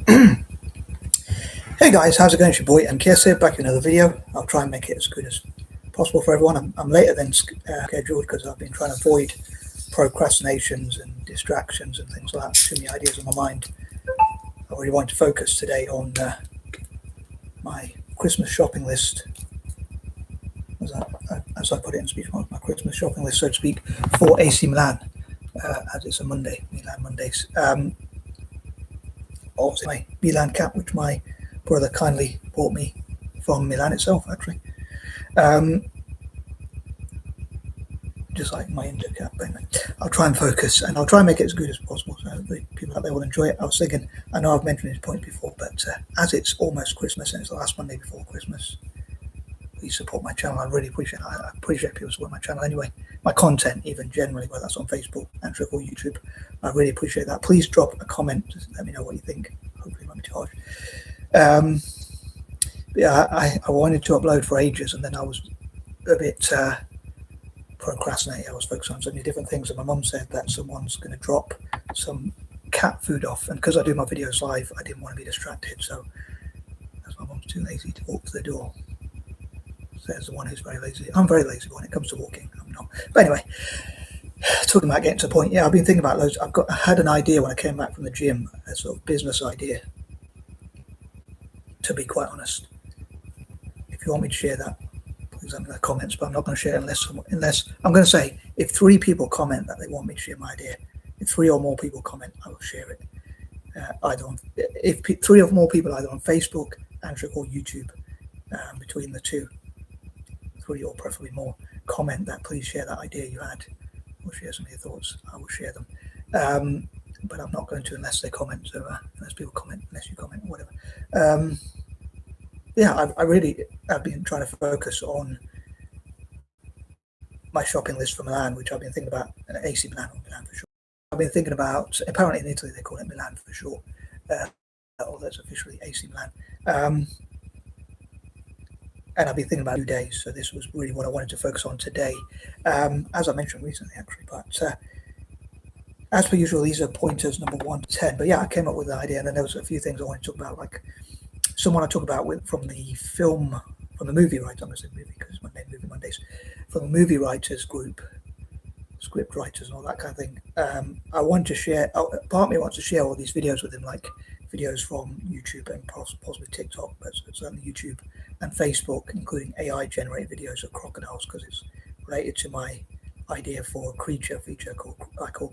Hey guys, how's it going? It's your boy M.K.S here, back in another video. I'll try and make it as good as possible for everyone. I'm later than scheduled because I've been trying to avoid procrastinations and distractions and things like that. Too many ideas on my mind. I really want to focus today on my Christmas shopping list, as I put it in speech marks, my Christmas shopping list, so to speak, for AC Milan, as it's a Monday, Milan Mondays. Obviously, my Milan cap, which my brother kindly bought me from Milan itself, actually. Just like my Inter cap. But anyway, I'll try and focus and I'll try and make it as good as possible so the people out there will enjoy it. I was thinking, I know I've mentioned this point before, but as it's almost Christmas and it's the last Monday before Christmas, please support my channel. I really appreciate it. I appreciate people support my channel anyway. My content, even generally, whether that's on Facebook, Android, or YouTube. I really appreciate that. Please drop a comment. Just let me know what you think. Hopefully, it won't be too harsh. Yeah, I wanted to upload for ages, and then I was a bit procrastinating. I was focused on so many different things, and my mum said that someone's going to drop some cat food off, and because I do my videos live, I didn't want to be distracted, so as my mum's too lazy to walk to the door. Says the one who's very lazy. I'm very lazy when it comes to walking. I'm not. But anyway, talking about getting to the point. Yeah, I've been thinking about loads. I had an idea when I came back from the gym, a sort of business idea. To be quite honest, if you want me to share that, please let me know in the comments. But I'm not going to share it unless I'm going to say if 3 people comment that they want me to share my idea. If 3 or more people comment, I will share it. If 3 or more people either on Facebook, Android, or YouTube, between the 2. 3 or preferably more, comment that, please share that idea you had, or share some of your thoughts. I will share them, but I'm not going to unless they comment. So unless people comment, unless you comment, or whatever. Yeah, I've been trying to focus on my shopping list for Milan, which I've been thinking about. AC Milan, or Milan for short. I've been thinking about. Apparently in Italy they call it Milan for short, although it's officially AC Milan. And I've been thinking about 2 days, so this was really what I wanted to focus on today, as I mentioned recently, actually. But as per usual, these are pointers number 1 to 10. But yeah, I came up with an idea, and then there was a few things I wanted to talk about, like someone I talk about from the movie writers. I'm going to say movie because it's Monday, Movie Mondays. From the movie writers group, script writers, and all that kind of thing. I want to share. Part of me wants to share all these videos with him, like videos from YouTube and possibly TikTok, but certainly YouTube and Facebook, including AI generated videos of crocodiles, because it's related to my idea for a creature feature called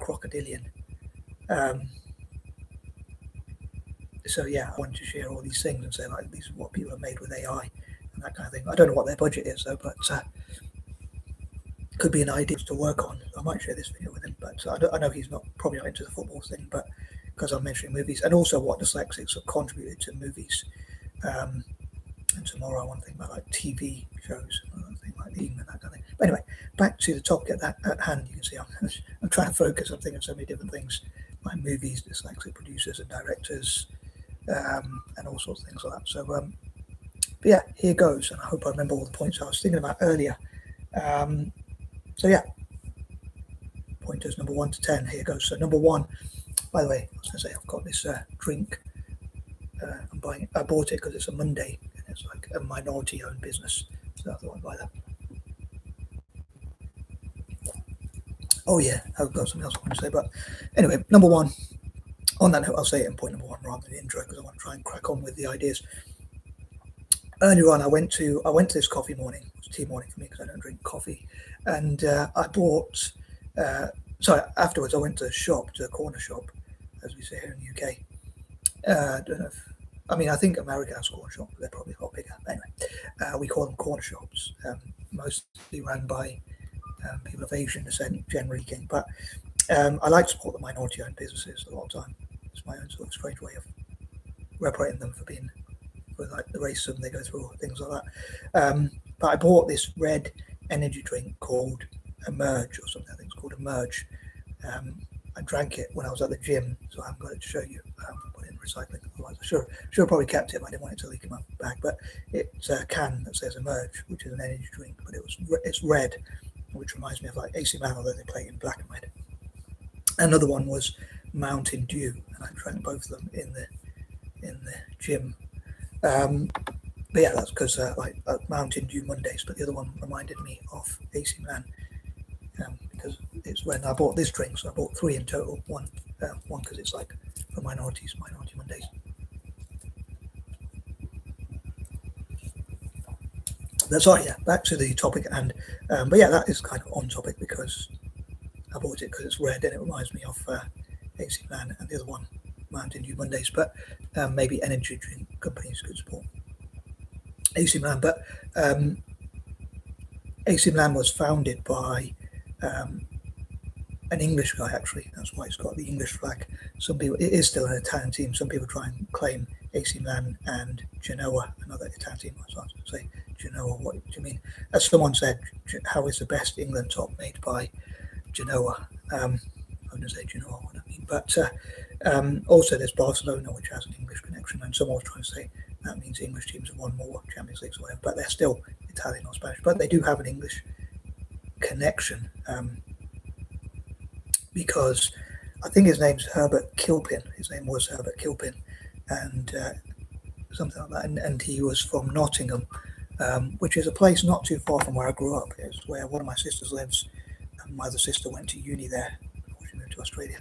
Crocodilian. So yeah, I wanted to share all these things and say, like, these are what people have made with AI and that kind of thing. I don't know what their budget is though, but could be an idea to work on. I might share this video with him, but I know he's probably not into the football thing, but because I'm mentioning movies, and also what dyslexics have contributed to movies. And tomorrow I want to think about like TV shows, like eating and that kind of thing. But anyway, back to the topic at hand. You can see I'm trying to focus. I'm thinking of so many different things, like movies, dyslexic producers and directors, and all sorts of things like that. So, but yeah, here goes. And I hope I remember all the points I was thinking about earlier. So yeah, pointers number 1 to 10. Here goes. So number 1. By the way, I was going to say I've got this drink. I'm buying it. I bought it because it's a Monday and it's like a minority-owned business, so I thought I'd buy that. Oh yeah, I've got something else I want to say, but anyway, number 1. On that note, I'll say it in point number 1 rather than the intro because I want to try and crack on with the ideas. Earlier on, I went to this coffee morning. It was tea morning for me because I don't drink coffee, and I bought. Afterwards, I went to a corner shop, as we say here in the UK. I don't know if. I mean, I think America has corner shops, but they're probably a lot bigger. Anyway, we call them corner shops, mostly run by people of Asian descent, generally. But I like to support the minority-owned businesses a lot of time. It's my own sort of strange way of reparating them for like the racism they go through, or things like that. But I bought this red energy drink called Emerge or something. I think it's called Emerge. I drank it when I was at the gym, so I haven't got it to show you. Put it in recycling. Otherwise, I should have probably kept it, but I didn't want it to leak in my bag. But it's a can that says Emerge, which is an energy drink, but it's red, which reminds me of like AC Man, although they play it in black and red. Another one was Mountain Dew, and I drank both of them in in the gym. But yeah, that's because like Mountain Dew Mondays. But the other one reminded me of AC Milan because it's when I bought this drink. So I bought 3 in total. One because it's like for minority Mondays. Sorry, yeah, back to the topic at hand. But yeah, that is kind of on topic because I bought it because it's red and it reminds me of AC Milan, and the other one, Mountain Dew Mondays. But maybe energy drink companies could support AC Milan. But AC Milan was founded by an English guy, actually. That's why it's got the English flag. Some people, it is still an Italian team. Some people try and claim AC Milan and Genoa, another Italian team. I was going to say Genoa. What do you mean? As someone said, how is the best England top made by Genoa? I'm going to say Genoa, what I mean. But also there's Barcelona, which has an English connection, and someone was trying to say that means English teams have won more Champions Leagues or whatever, but they're still Italian or Spanish. But they do have an English connection. Because I think his name's Herbert Kilpin. His name was Herbert Kilpin, and something like that. And he was from Nottingham, which is a place not too far from where I grew up. It's where one of my sisters lives. And my other sister went to uni there before she moved to Australia.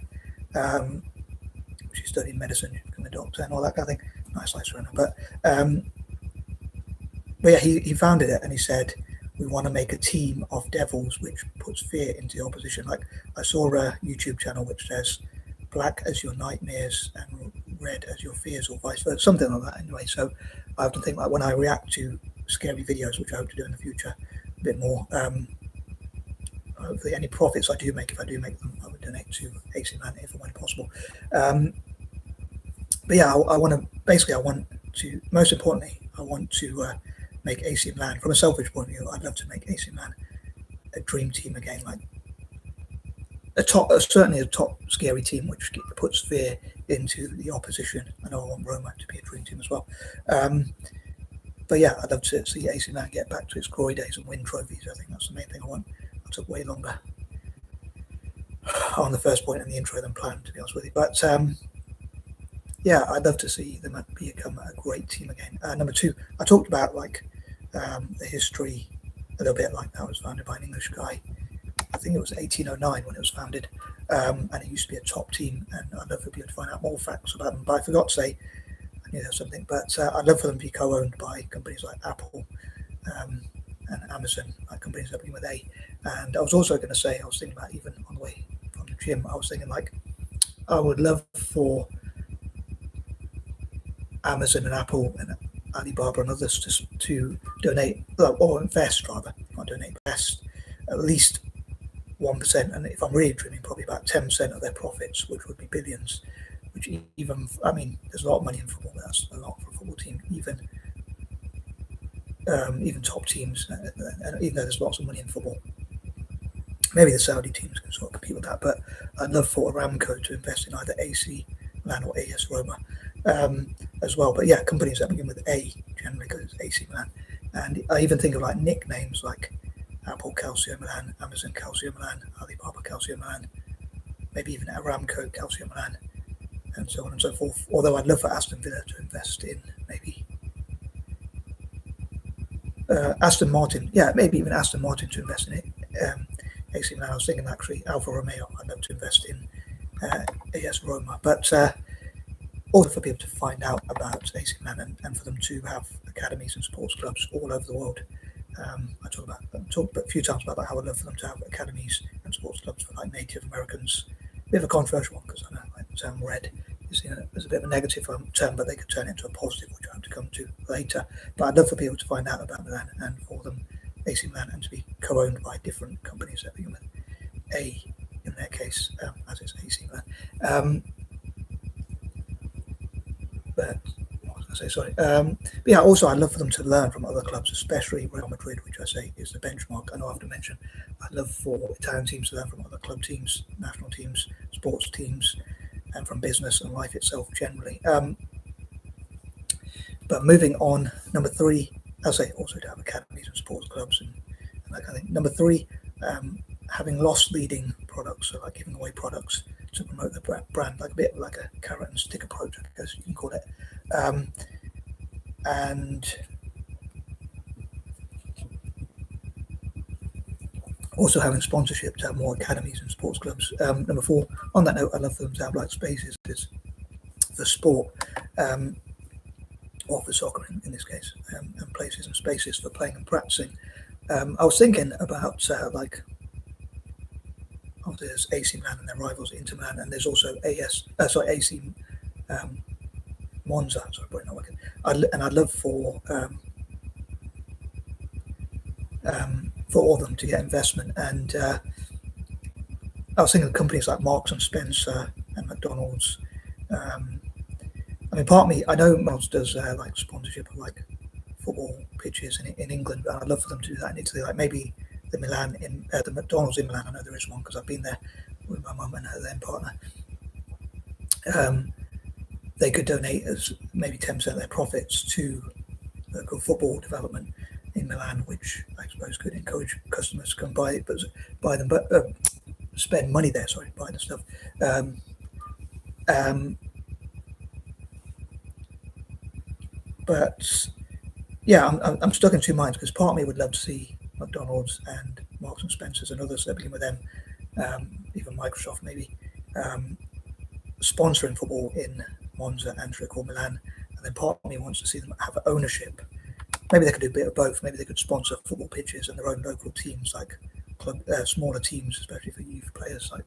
She studied medicine, became a doctor, and all that kind of thing. Nice life around her. But yeah, he founded it, and he said, we want to make a team of devils which puts fear into the opposition. Like I saw a YouTube channel which says black as your nightmares and red as your fears, or vice versa, something like that anyway. So I have to think, like, when I react to scary videos, which I hope to do in the future a bit more, hopefully any profits I do make, if I do make them, I would donate to AC Milan if and when possible. But yeah, I want to, most importantly, I want to make AC Milan, from a selfish point of view, I'd love to make AC Milan a dream team again, like certainly a top scary team which puts fear into the opposition. I know I want Roma to be a dream team as well. But yeah, I'd love to see AC Milan get back to its glory days and win trophies. I think that's the main thing I want. I took way longer on the first point in the intro than planned, to be honest with you. But yeah, I'd love to see them become a great team again. Number 2, I talked about like the history a little bit, like that was founded by an English guy. I think it was 1809 when it was founded, and it used to be a top team. And I'd love for people to find out more facts about them. But I forgot to say, I knew there was something, but I'd love for them to be co-owned by companies like Apple and Amazon, like companies that begin with A. And I was also going to say, I was thinking about, even on the way from the gym, I was thinking like, I would love for Amazon and Apple and Alibaba and others to donate, or invest rather, not donate, invest at least 1%, and if I'm really dreaming, probably about 10% of their profits, which would be billions. Which even, I mean, there's a lot of money in football. That's a lot for a football team. Even top teams, and even though there's lots of money in football, maybe the Saudi teams can sort of compete with that. But I'd love for Aramco to invest in either AC Milan or AS Roma as well. But yeah, companies that begin with A generally, because it's AC Milan. And I even think of like nicknames like Apple Calcio Milan, Amazon Calcio Milan, Alibaba Calcio Milan, maybe even Aramco Calcio Milan, and so on and so forth. Although I'd love for Aston Villa to invest in maybe Aston Martin, maybe even Aston Martin to invest in it. AC Milan, I was thinking actually Alfa Romeo, I'd love to invest in AS Roma. But also for people to find out about AC Milan and for them to have academies and sports clubs all over the world. I talked a few times about how I'd love for them to have academies and sports clubs for like Native Americans. A bit of a controversial one, because I know like the term red is a bit of a negative term, but they could turn it into a positive, which I have to come to later. But I'd love for people to find out about Milan and for them, AC Milan, and to be co-owned by different companies that begin with A in their case, as it's AC Milan. But what was I say? Sorry. But yeah, also I'd love for them to learn from other clubs, especially Real Madrid, which I say is the benchmark. I know I have to mention. I'd love for Italian teams to learn from other club teams, national teams, sports teams, and from business and life itself generally. But moving on, number 3, I'll say also to have academies and sports clubs and that kind of thing. Number 3, having loss leading products, so like giving away products to promote the brand, like a bit like a carrot and stick approach, I guess you can call it. and also having sponsorship to have more academies and sports clubs. Number 4, on that note, I'd love for them to have like spaces for sport, or for soccer in this case, and places and spaces for playing and practicing. I was thinking about there's AC Milan and their rivals Inter Milan, and there's also AC Monza. Sorry, probably not working. I'd love for all of them to get investment. And I was thinking of companies like Marks and Spencer and McDonald's. I mean, part of me, I know McDonald's does like sponsorship of like football pitches in England, and I'd love for them to do that in Italy. Like maybe the McDonald's in Milan. I know there is one because I've been there with my mum and her then partner. They could donate as maybe 10% of their profits to local football development in Milan, which I suppose could encourage customers to come buy them, but spend money there. Sorry, buy the stuff. But yeah, I'm stuck in two minds because part of me would love to see McDonald's and Marks and Spencer's and others that begin with them, even Microsoft maybe, sponsoring football in Monza, Antwerp, or Milan, and then part of me wants to see them have ownership. Maybe they could do a bit of both. Maybe they could sponsor football pitches and their own local teams, like smaller teams, especially for youth players. Like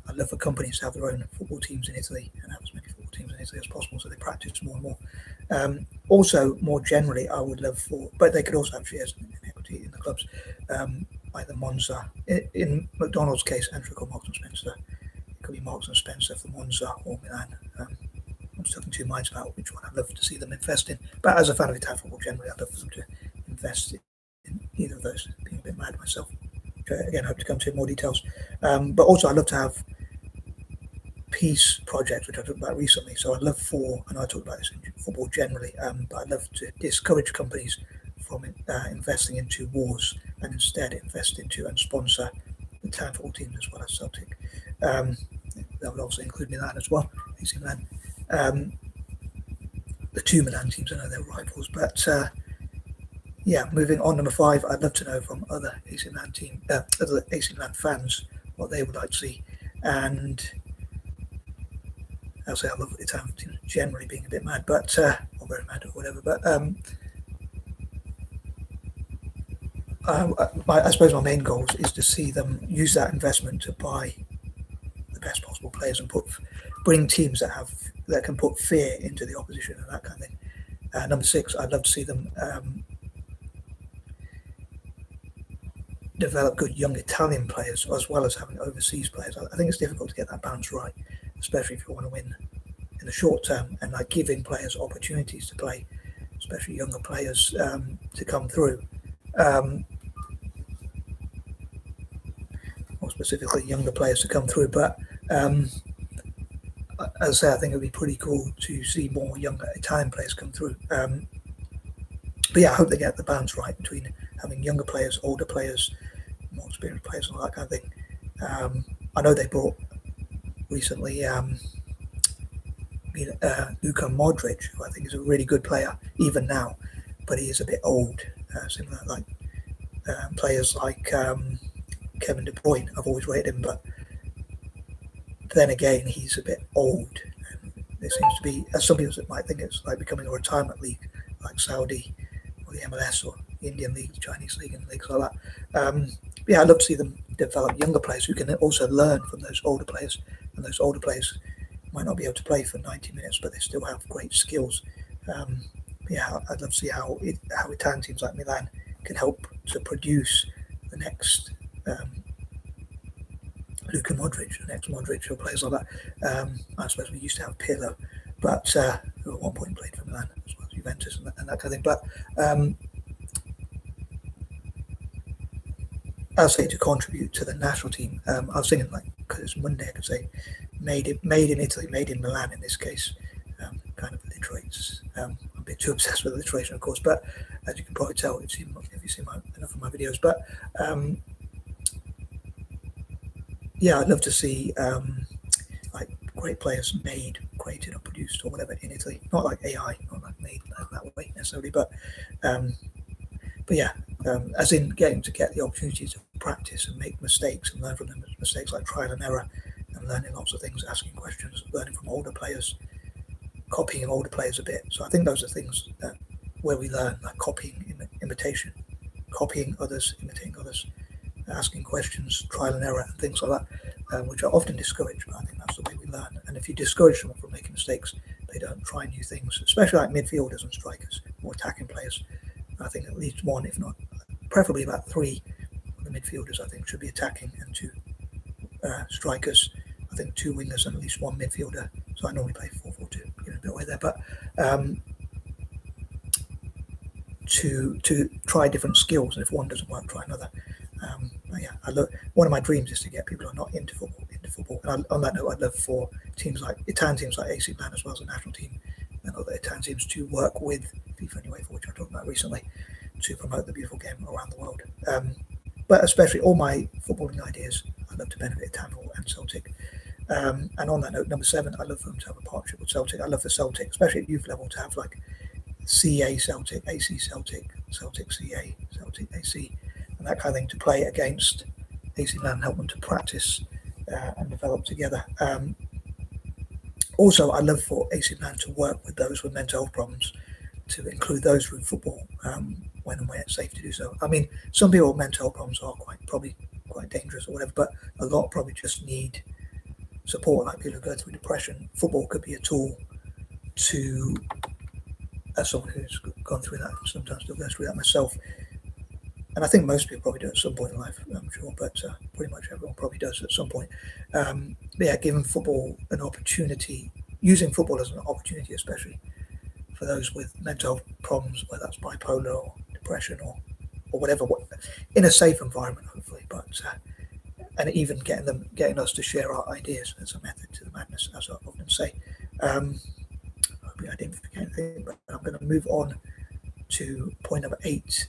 I'd love for companies to have their own football teams in Italy and have as many football teams in Italy as possible, so they practice more and more. Also, more generally, I would love but they could also have shares in equity in the clubs, like the Monza. In McDonald's case, Antwerp or Marks and Spencer. It could be Marks and Spencer for Monza or Milan. I'm stuck in two minds about which one I'd love to see them invest in. But as a fan of Italian football generally, I'd love for them to invest in either of those. Being a bit mad myself. Again, I hope to come to more details. But also, I'd love to have peace projects, which I talked about recently. So I'd love and I talked about this in football generally, but I'd love to discourage companies from investing into wars and instead invest into and sponsor the Italian football teams as well as Celtic. That would also include Milan as well, AC Milan. The two Milan teams, I know they're rivals, but yeah, moving on, number 5, I'd love to know from other AC Milan fans what they would like to see. And I'll say I love Italian teams generally being a bit mad, but or very mad or whatever. But I suppose my main goal is to see them use that investment to buy the best possible players and bring teams that can put fear into the opposition and that kind of thing. Number 6, I'd love to see them develop good young Italian players as well as having overseas players. I think it's difficult to get that balance right, especially if you want to win in the short term, and like giving players opportunities to play, especially younger players to come through. More specifically, younger players to come through. But as I say, I think it would be pretty cool to see more younger Italian players come through. But yeah, I hope they get the balance right between having younger players, older players, more experienced players, and all that kind of thing. I know they brought recently Luka Modric, who I think is a really good player even now, but he is a bit old. Similar like players like Kevin De Bruyne, I've always rated him, but then again, he's a bit old. And there seems to be, as some people might think, it's like becoming a retirement league, like Saudi or the M.K.S or the Indian league, the Chinese league, and leagues like that. Yeah, I'd love to see them develop younger players who can also learn from those older players, and those older players might not be able to play for 90 minutes, but they still have great skills. Yeah, I'd love to see how Italian teams like Milan can help to produce the next Luka Modric, the next Modric, or players like that. I suppose we used to have Pirlo, but who at one point played for Milan as well as Juventus and that kind of thing. But I'll say to contribute to the national team. I was thinking, like, because it's Monday, I could say made in Italy, made in Milan in this case. Kind of alliterates. I'm a bit too obsessed with alliteration, of course, but as you can probably tell if you've seen enough of my videos. But yeah, I'd love to see like great players made, created, or produced, or whatever in Italy. Not like AI, not like made that way necessarily, but yeah, as in getting to get the opportunity to practice and make mistakes and learn from them. Mistakes like trial and error, and learning lots of things, asking questions, learning from older players, copying older players a bit. So I think those are things that where we learn, like copying, imitation, copying others, imitating others, asking questions, trial and error, and things like that, which are often discouraged. But I think that's the way we learn. And if you discourage someone from making mistakes, they don't try new things, especially like midfielders and strikers or attacking players. I think at least one, if not preferably about three of the midfielders, I think should be attacking, and two strikers. I think two wingers and at least one midfielder. So I normally play 4-4-2, getting a bit away there, but to try different skills, and if one doesn't work, try another. But yeah, one of my dreams is to get people who are not into football into football. And on that note, I'd love for Italian teams like AC Milan, as well as the national team and other Italian teams, to work with FIFA and UEFA, which I talked about recently, to promote the beautiful game around the world. But especially all my footballing ideas, I'd love to benefit Italian football and Celtic. And on that note, number 7, I love for them to have a partnership with Celtic. I love for Celtic, especially at youth level, to have like CA Celtic, AC Celtic, Celtic CA, Celtic AC, and that kind of thing, to play against AC Milan and help them to practice and develop together. Also, I love for AC Milan to work with those with mental health problems, to include those through football when and where it's safe to do so. I mean, some people with mental health problems are probably quite dangerous or whatever, but a lot probably just need support, like people who go through depression. Football could be a tool to, as someone who's gone through that, sometimes still goes through that myself, and I think most people probably do at some point in life, I'm sure, but pretty much everyone probably does at some point. But yeah, giving football an opportunity, using football as an opportunity, especially for those with mental health problems, whether that's bipolar or depression or whatever, in a safe environment, hopefully. But and even getting us to share our ideas as a method to the madness, as I often say. I didn't forget anything, but I'm going to move on to point number 8.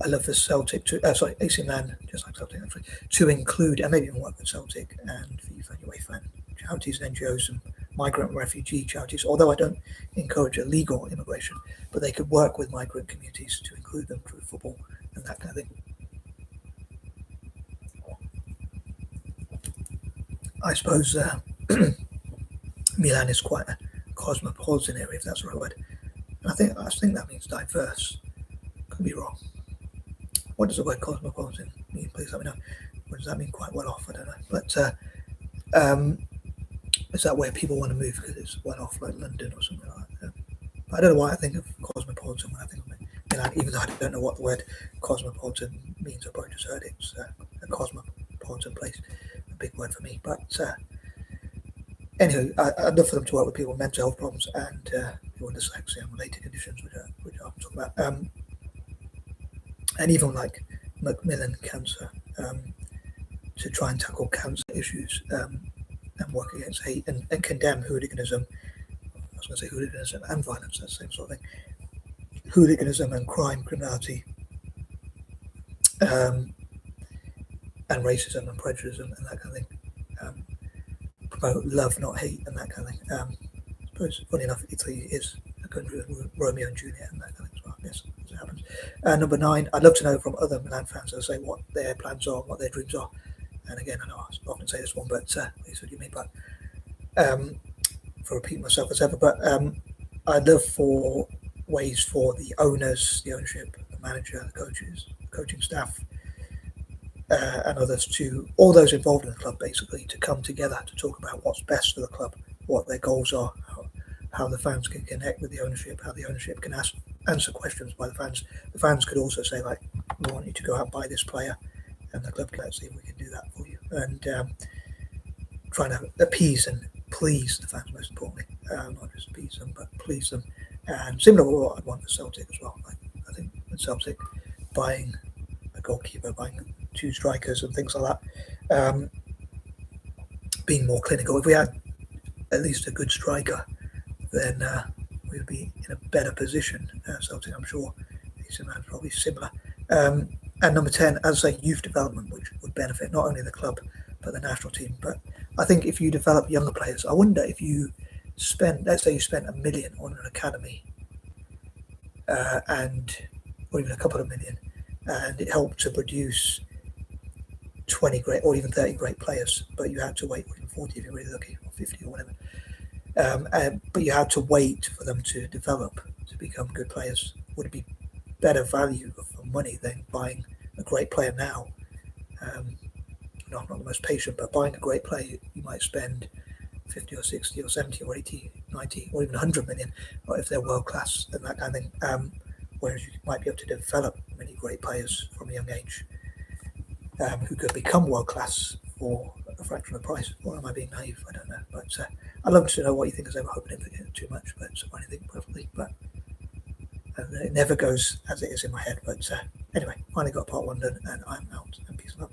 I love for Celtic to, AC Milan, just like Celtic actually, to include, and maybe even work with Celtic and FIFA and UEFA and charities and NGOs and migrant and refugee charities, although I don't encourage illegal immigration, but they could work with migrant communities to include them through football and that kind of thing. I suppose Milan is quite a cosmopolitan area, if that's the right word. And I think that means diverse. Could be wrong. What does the word cosmopolitan mean? Please let me know. What does that mean? Quite well off, I don't know. But is that where people want to move because it's well off, like London or something like that? But I don't know why I think of cosmopolitan when I think of Milan, even though I don't know what the word cosmopolitan means. I've probably just heard it's a cosmopolitan place, a big word for me. But anyway, I'd love for them to work with people with mental health problems and people with dyslexia and related conditions, which I'll talk about. And even like Macmillan cancer, to try and tackle cancer issues and work against hate and condemn hooliganism. I was going to say hooliganism and violence, that's the same sort of thing. Hooliganism and criminality, and racism and prejudice and that kind of thing. Promote love, not hate, and that kind of thing. I suppose, funny enough, Italy is a country with Romeo and Juliet and that kind of thing as well. Yes, as it happens. Number 9, I'd love to know from other Milan fans, as I say, what their plans are, what their dreams are. And again, I know I often say this one, but please forgive me, but for repeating myself as ever. But I'd love for ways for the owners, the ownership, the manager, the coaches, coaching staff, and others, to all those involved in the club, basically, to come together to talk about what's best for the club, what their goals are, how the fans can connect with the ownership, how the ownership can answer questions by the fans. The fans could also say, like, we want you to go out and buy this player, and the club can see if we can do that for you. And trying to appease and please the fans, most importantly, not just appease them, but please them. And similar to what I'd want for Celtic as well. Like, I think with Celtic, buying a goalkeeper, buying 2 strikers and things like that, being more clinical. If we had at least a good striker, then we would be in a better position. Celtic, I'm sure, AC Milan probably similar. And number 10, as I say, youth development, which would benefit not only the club for the national team. But I think if you develop younger players, I wonder if you spend, let's say you spent $1 million on an academy, or even a couple of million, and it helped to produce 20 great or even 30 great players, but you had to wait, or even 40 if you're really lucky, or 50 or whatever. But you had to wait for them to develop to become good players. Would it be better value for money than buying a great player now? I'm not the most patient, but buying a great player, you might spend 50 or 60 or 70 or 80, 90 or even 100 million, or if they're world class and that kind of thing. Whereas you might be able to develop many great players from a young age who could become world class for a fraction of the price. Or am I being naive? I don't know. But I'd love to know what you think, as I hope I didn't forget too much, but anything perfectly. But it never goes as it is in my head. But anyway, finally got part one done, and I'm out. And peace and love.